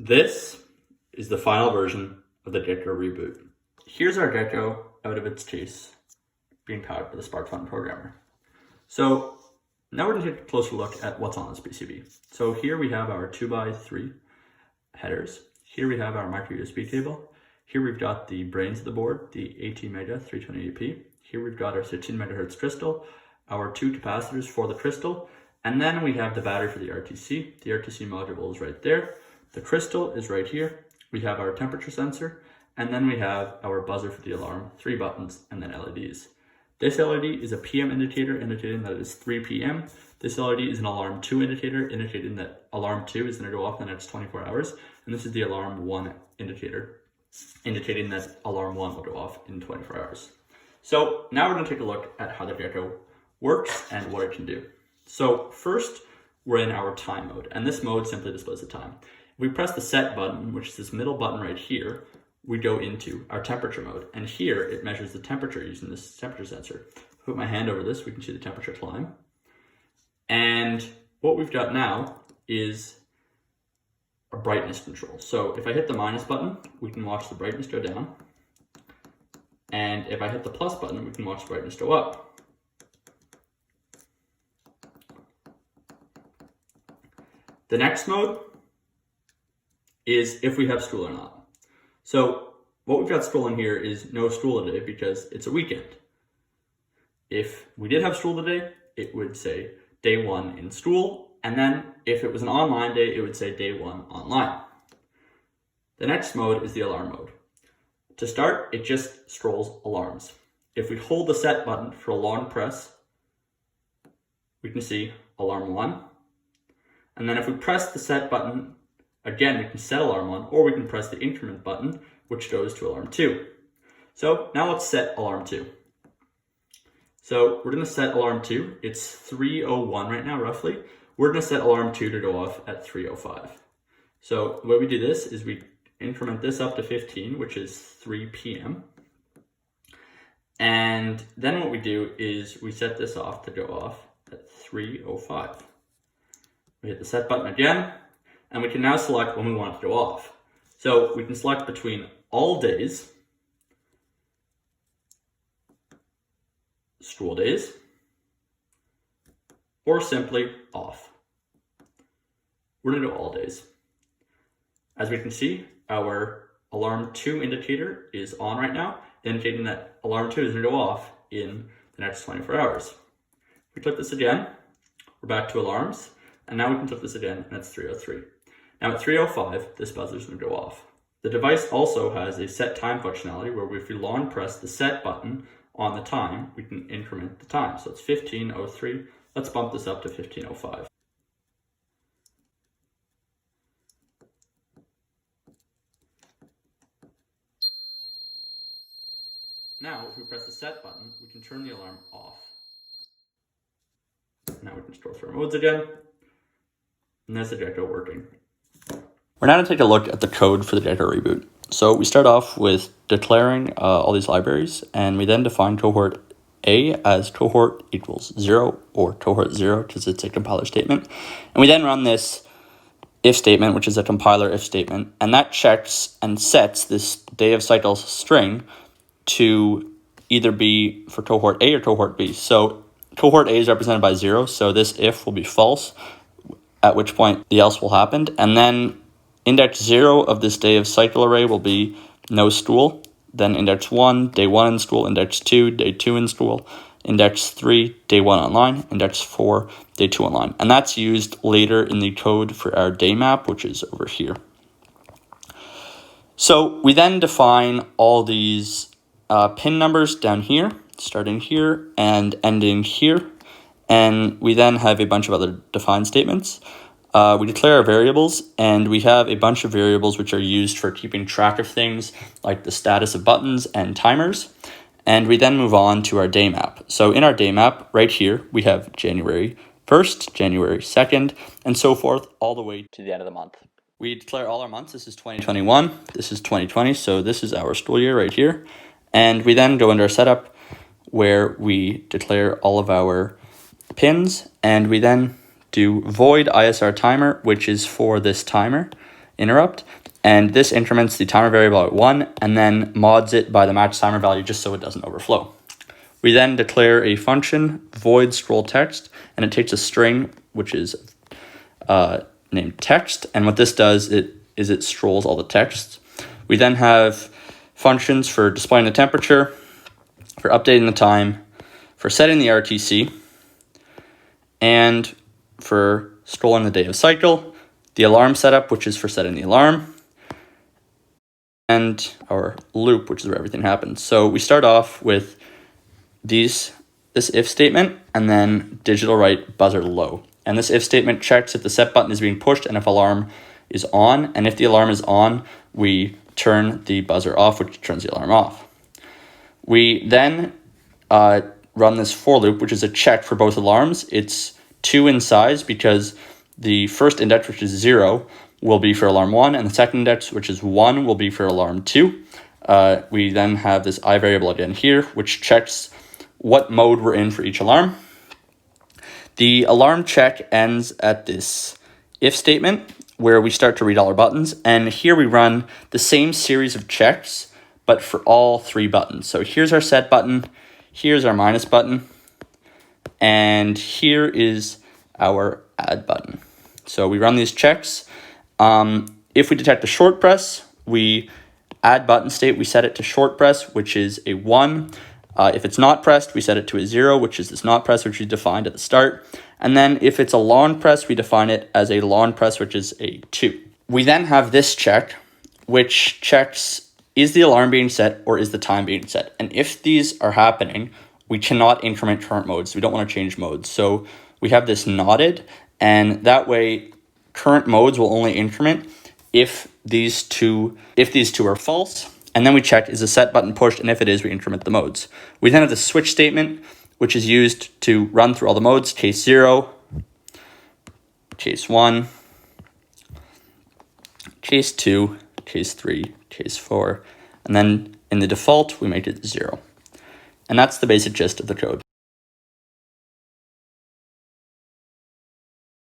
This is the final version of the Gecko reboot. Here's our Gecko out of its case, being powered by the SparkFun programmer. So now we're going to take a closer look at what's on this PCB. So here we have our 2x3 headers. Here we have our micro USB cable. Here we've got the brains of the board, the 18 mega 320p. Here we've got our 16 megahertz crystal, our two capacitors for the crystal, and then we have the battery for the RTC. The RTC module is right there. The crystal is right here. We have our temperature sensor, and then we have our buzzer for the alarm, 3 buttons, and then LEDs. This LED is a PM indicator indicating that it is 3 p.m. This LED is an alarm 2 indicator indicating that alarm 2 is going to go off in the next 24 hours. And this is the alarm 1 indicator indicating that alarm 1 will go off in 24 hours. So now we're going to take a look at how the Gecko works and what it can do. So first, we're in our time mode, and this mode simply displays the time. If we press the set button, which is this middle button right here, we go into our temperature mode, and here it measures the temperature using this temperature sensor. Put my hand over this, we can see the temperature climb. And what we've got now is a brightness control. So if I hit the minus button, we can watch the brightness go down. And if I hit the plus button, we can watch the brightness go up. The next mode is if we have school or not. So what we've got school in here is no school today because it's a weekend. If we did have school today, it would say day 1 in school. And then if it was an online day, it would say day 1 online. The next mode is the alarm mode. To start, it just scrolls alarms. If we hold the set button for a long press, we can see alarm 1. And then if we press the set button again, we can set alarm 1, or we can press the increment button, which goes to alarm 2. So now let's set alarm 2. So we're going to set alarm 2. It's 3:01 right now, roughly. We're going to set alarm 2 to go off at 3:05. So the way we do this is we increment this up to 15, which is 3 p.m. And then what we do is we set this off to go off at 3:05. We hit the set button again, and we can now select when we want it to go off. So we can select between all days, school days, or simply off. We're going to do all days. As we can see, our alarm 2 indicator is on right now, indicating that alarm 2 is going to go off in the next 24 hours. If we click this again, we're back to alarms, and now we can click this again, and it's 3:03. Now at 3:05, this buzzer is going to go off. The device also has a set time functionality where if we long press the set button on the time, we can increment the time. So it's 15:03. Let's bump this up to 15:05. Now, if we press the set button, we can turn the alarm off. Now we can scroll through our modes again. And there's the Gecko working. We're now going to take a look at the code for the Gecko reboot. So we start off with declaring all these libraries, and we then define cohort A as cohort equals 0 or cohort 0 because it's a compiler statement. And we then run this if statement, which is a compiler if statement, and that checks and sets this day of cycles string to either be for cohort A or cohort B. So cohort A is represented by 0, so this if will be false, at which point the else will happen. And then index 0 of this day of cycle array will be no school. Then index 1, day 1 in school. Index 2, day 2 in school. Index 3, day 1 online. Index 4, day 2 online. And that's used later in the code for our day map, which is over here. So we then define all these pin numbers down here, starting here and ending here. And we then have a bunch of other defined statements. We declare our variables, and we have a bunch of variables which are used for keeping track of things like the status of buttons and timers. And we then move on to our day map. So in our day map, right here, we have January 1st, January 2nd, and so forth, all the way to the end of the month. We declare all our months. This is 2021, this is 2020, so this is our school year right here. And we then go into our setup where we declare all of our pins, and we then do void ISR timer, which is for this timer. interrupt. And this increments the timer variable at 1 and then mods it by the match timer value just so it doesn't overflow. We then declare a function, void scroll text, and it takes a string, which is named text. And what this does is it scrolls all the text. We then have functions for displaying the temperature, for updating the time, for setting the RTC, and for scrolling the day of cycle, the alarm setup, which is for setting the alarm, and our loop, which is where everything happens. So we start off with this if statement and then digital write buzzer low. And this if statement checks if the set button is being pushed and if alarm is on. And if the alarm is on, we turn the buzzer off, which turns the alarm off. We then run this for loop, which is a check for both alarms. It's 2 in size because the first index, which is 0, will be for alarm 1, and the second index, which is 1, will be for alarm 2. We then have this I variable again here, which checks what mode we're in for each alarm. The alarm check ends at this if statement where we start to read all our buttons, and here we run the same series of checks, but for all 3 buttons. So here's our set button, here's our minus button, and here is our add button. So we run these checks. If we detect a short press, we add button state, we set it to short press, which is a 1. If it's not pressed, we set it to a 0, which is this not press, which we defined at the start. And then if it's a long press, we define it as a long press, which is a 2. We then have this check, which checks, is the alarm being set or is the time being set? And if these are happening, we cannot increment current modes. We don't want to change modes. So we have this knotted, and that way current modes will only increment if these two are false. And then we check, is the set button pushed? And if it is, we increment the modes. We then have the switch statement, which is used to run through all the modes, case 0, case 1, case 2, case 3, case 4. And then in the default, we make it 0. And that's the basic gist of the code.